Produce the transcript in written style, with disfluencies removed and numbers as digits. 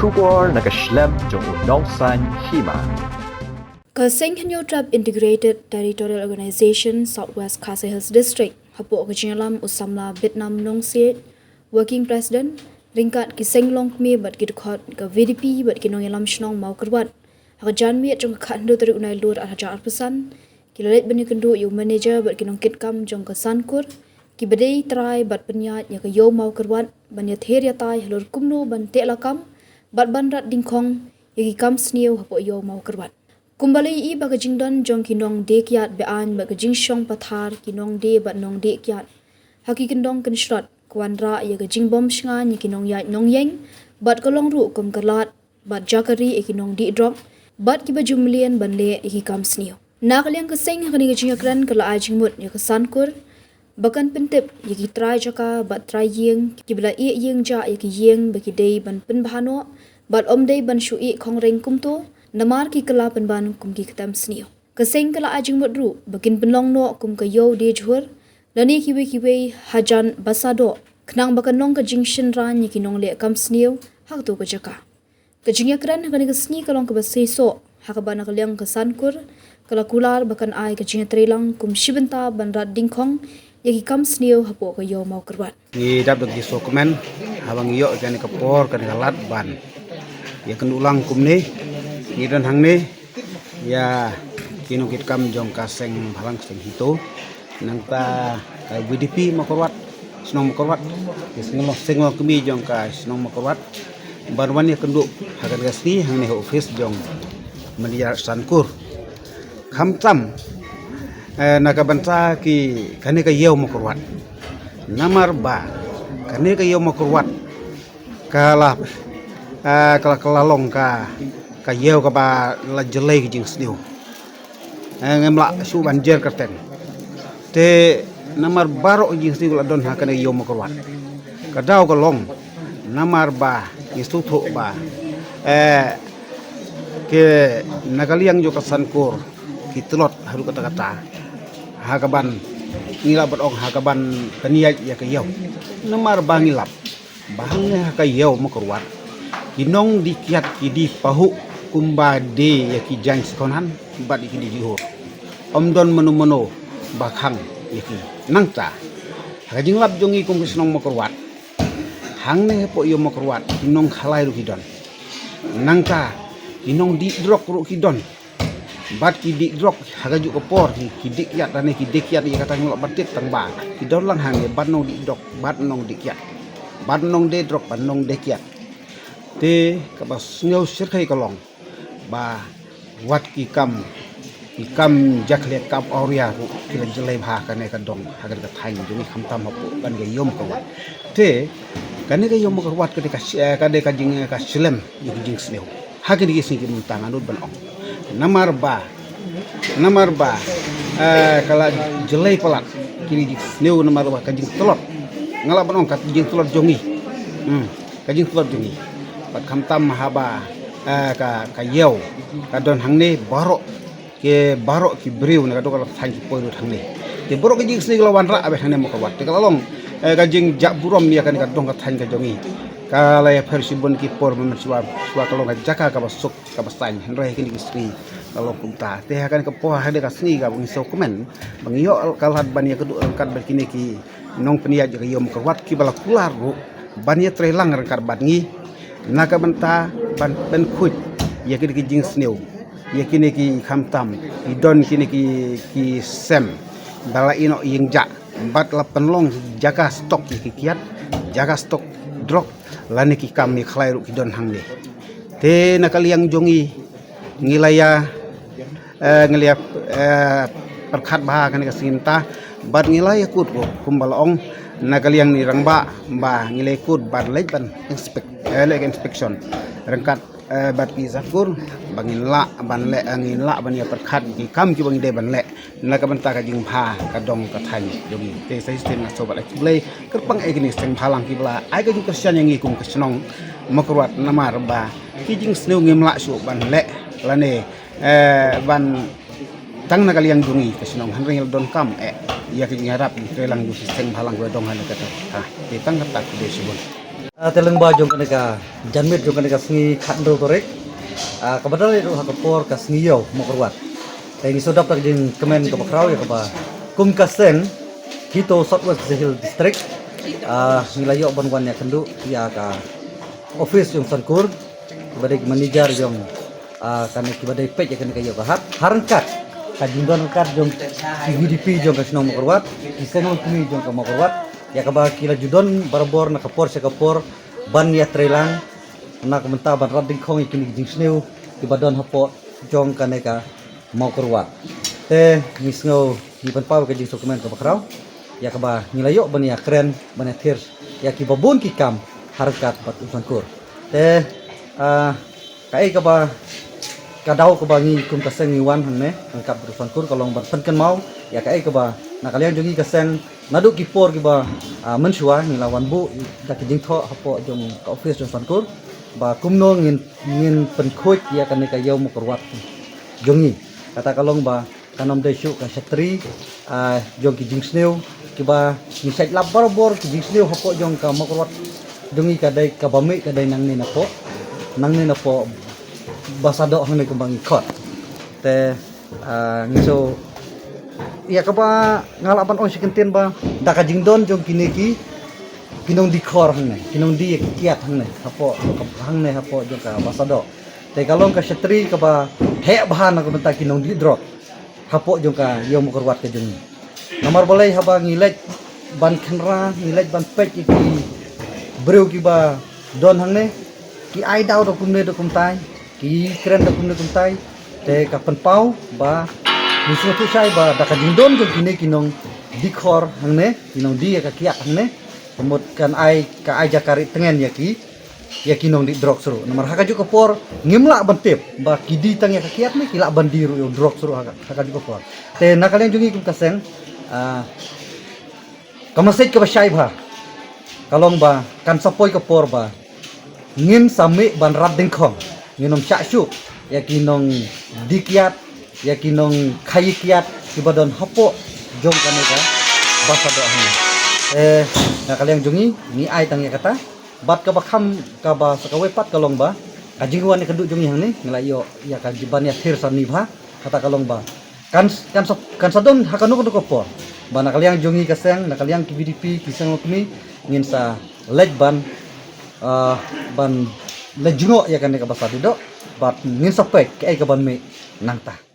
Shubor nakaslem jong unong san hima. Kaseng Hanyo Trap Integrated Territorial Organization Southwest Khasi Hills District hapo kajingalam usamla Vietnam nong siet working president ringkat kiseng long kmi bat kidkhot ka VDP bat kinong yalam shnong mau kerwat hakajan mi jong khandu tari unai lur hajar pesan kilalet bani kendu yu manager bat kinong kitkam jong ka sankur ki bedei trai bat penyat ya ka yo mau kerwat ban ya ther ya tai halur kumnu ban te lakam bat ban rat dingkhong yagi kam sniu hapo yo mau kerwat Kumbali i baga jingdon jong kinong de kiat bean baga jingshong pathar kinong de bat nong de kiat haki kindong kinshrat kwanra ya ga jingbom shnga ni kinong ya nong yeng bat kolong ru kum kalat bat jakari e kinong di drop bat ki bajumlian banle e ki kam snio nakaliang kaseng hakani ga jingakran kala ajingmut ya kasankur bakan pentip ya ki trai jaka bat trai yeng ki bla e yeng ja ya ki yeng baki dei ban pen bahano bat om dei ban shu e khong reng kumto Namar ki kala penban kum ki ketam snio. Kaseng kala ajing modru bakin penlong no kum ka yo de jhur. Lani kiwe hajan basado. Knang bakan nong ka jingshin ran ni kinong le kam snio hak tu ka jaka. Kajingya kran hakani ka sni kalong ka basay so. Hakaba na kalyang ka sankur. Kala kular bakan ay kajingya trelang kum shibenta banrat dingkong. Yaki kam snio hapo ka yo mau kerwat. Ni dapat dokumen habang iyo kani kapor kani kalat ban. Ya kan ulang kum ni Nidan hang ni ya kinukit kam jong kaseng halang seng hito nangta VDP makorwat senong makorwat senong sengo kemi jong ka senong makorwat barwan ya kenduk hagan gasni hang ni office jong media sankur khamtam nakabanta ki kane ka yew makorwat namar ba kane ka yew makorwat kala kalalong ka yew ka ba la jelay ki jing sniu ngemla su banjer karten te namar baro jing sniu la don ha kana yew makorwat kadaw ka long namar ba istuto ba ke nagaliang jo kasankur ki telot haru kata-kata hagaban ngilap berong hagaban kaniyat ya ka yew namar ba ngilap bahang ka yew makorwat kinong dikiat kidi pahu kumba de yaki jang sikonan bat iki di jihur omdon menu bakhang yaki nangta hajing lap jongi kum kisnong makorwat hang ne po yo makorwat kinong khalai ru kidon nangta kinong di drok ru kidon bat ki di drok hagaju kopor ki dik yat dane ki dik yat ya kata ngolok batit tang ba kidon lang hang bat nong di drok bat nong dik yat bat nong de drok bat nong dik yat te kabas ngau sirkai kalong ba wat ki kam jakle kam auria kila jelai bha kane ka dong hagar ka thain juni khamtam hapu kan ge yom ka wat te kane ge yom ka wat ka jing ka silem jing sneu hagin ge sing kim tang anut ban ong namar ba kala jelai palat kini jing sneu namar ba ka jing telot ngala ban ong ka jing telot jongi ka jing telot jongi bat khamtam haba ka yew ka don hangne barok ki brew na ka do ka thanki poiru hangne te borok ki jing sni lawan ra abe hangne mo ka wat te ka long ka jing jak burom ya kan ka dong ka than ka jongi ka la ya persibon ki por men suwa ka long ka jaka ka basuk ka bastan henre ki sni ka long kumta te ha kan ka po ha de ka sni ka bang so komen bang yo kalhat ban ya kedu kan berkini ki nong penia ka yom ka wat ki bala kular ru ban ya trelang rangkar bangi naka banta ban khut ya kini ki jing sneu ya kini ki khamtam idon kini ki sem bala ino yingja bat la penlong jaga stok ki kiat jaga stok drok lani ki kami khlairu ki don hangne te nakaliang jongi ngilaya ngeliap perkhat bah kan ka sinta bat ngilaya kut ko kumbalong nakaliang ni rangba ba ngilay kut bat lej ban inspection rengkat bat ki zakur bangin la ban le angin la ban ya perkhat ki kam ki bang de ban le na ka banta ka jing pha ka dong ka than jogi te system na so ba le blai kerpang e gini seng phalang ki bla ai ka jing kersian yang ikum kesnong makrwat namar ba ki jing sneu ngim la su ban le lane ban tang na kaliang dungi kesnong hanring don kam ya ki ngarap trelang du seng phalang go dong han ka ta ha te tang ka ta de subon Teleng ba jong kaneka janmit jong kaneka sngi khandro torek kabadal itu hakapor ka sngi yo mokorwat tai sodap tak jing kemen ka bakrau ya kaba kum kaseng kito Southwest Hill District nilayo banwan ya kendu ya ka office jong sankur badai manager jong kane kibadai pej ya kane kayo kahat harangkat kajindon kat jong UDP jong kasno mokorwat kiseno kumi jong ka mokorwat ya kaba kila judon barbor na kapor sa kapor ban ya trelang na kumenta ban rading khong ikini jing sneu ibadon hapo jong kaneka mau kurwat te misngo ni ban paw ka jing dokumen ka bakraw ya kaba nilayo ban ya kren ban ya thir ya ki babun ki kam harkat pat usankur te kai kaba kadau kaba ngi kum kaseng ni wan hanne angkap usankur kalong ban penken mau ya kai kaba na kalian jongi kaseng naduk kipor kiba mensua ni lawan bu dak jing tho hapo jong ka office jong sankur ba kumno ngin penkhoi ya kan ka yau mokorwat jongi kata kalong ba kanom desu ka satri jong ki jing sneu kiba ni sait lab bor ki jing sneu hapo jong ka mokorwat jongi ka dai ka bami ka dai nang ni na po basado hang ni kembang ikot te ngiso ya kaba ngalapan on sikentin ba daka jingdon jong kiniki kinong dikor hangne kinong di kiat hangne hapo hangne hapo jong ka basado te kalong ka setri kaba he bahan ko benta kinong di drop hapo jong ka yo mokorwat ke jong nomor boleh haba ngilej ban khenra ngilej ban pek iki breu ki ba don hangne ki ai dau do kumne do kumtai ki kren do kumne kumtai te ka penpau ba Misro tu saya ba daka jindon jong kini kinong dikor hangne kinong di ka kiak hangne pemut kan ai ka ai jakari tengen ya kinong di drok seru nomor haka juga por ngimla bantip ba kidi tang ya ka kiak ni kila bandiru yo drok seru haka juga por te nakalian jongi kum kaseng kamasait ka ba syai ba kalong ba kan sapoi ka por ba ngin sami ban rat dingkhong nginom syaksu ya kinong dikiat ya kinong khai kiat kibadon hapo jong kaneka basado ahni na kaliang jongi ni ai tang ya kata bat ka bakham ka ba sakawe pat kalong ba kajingwan ni kendu jongi hangni ngelayo ya kajiban ya thir sani bha kata kalong ba kan sadon hakanu ko por ba na kaliang jongi kaseng na kaliang KBDP kisang okni ngin sa lejban ban lejungo ya kaneka basado do bat ngin sapek ke ai ka ban me nangta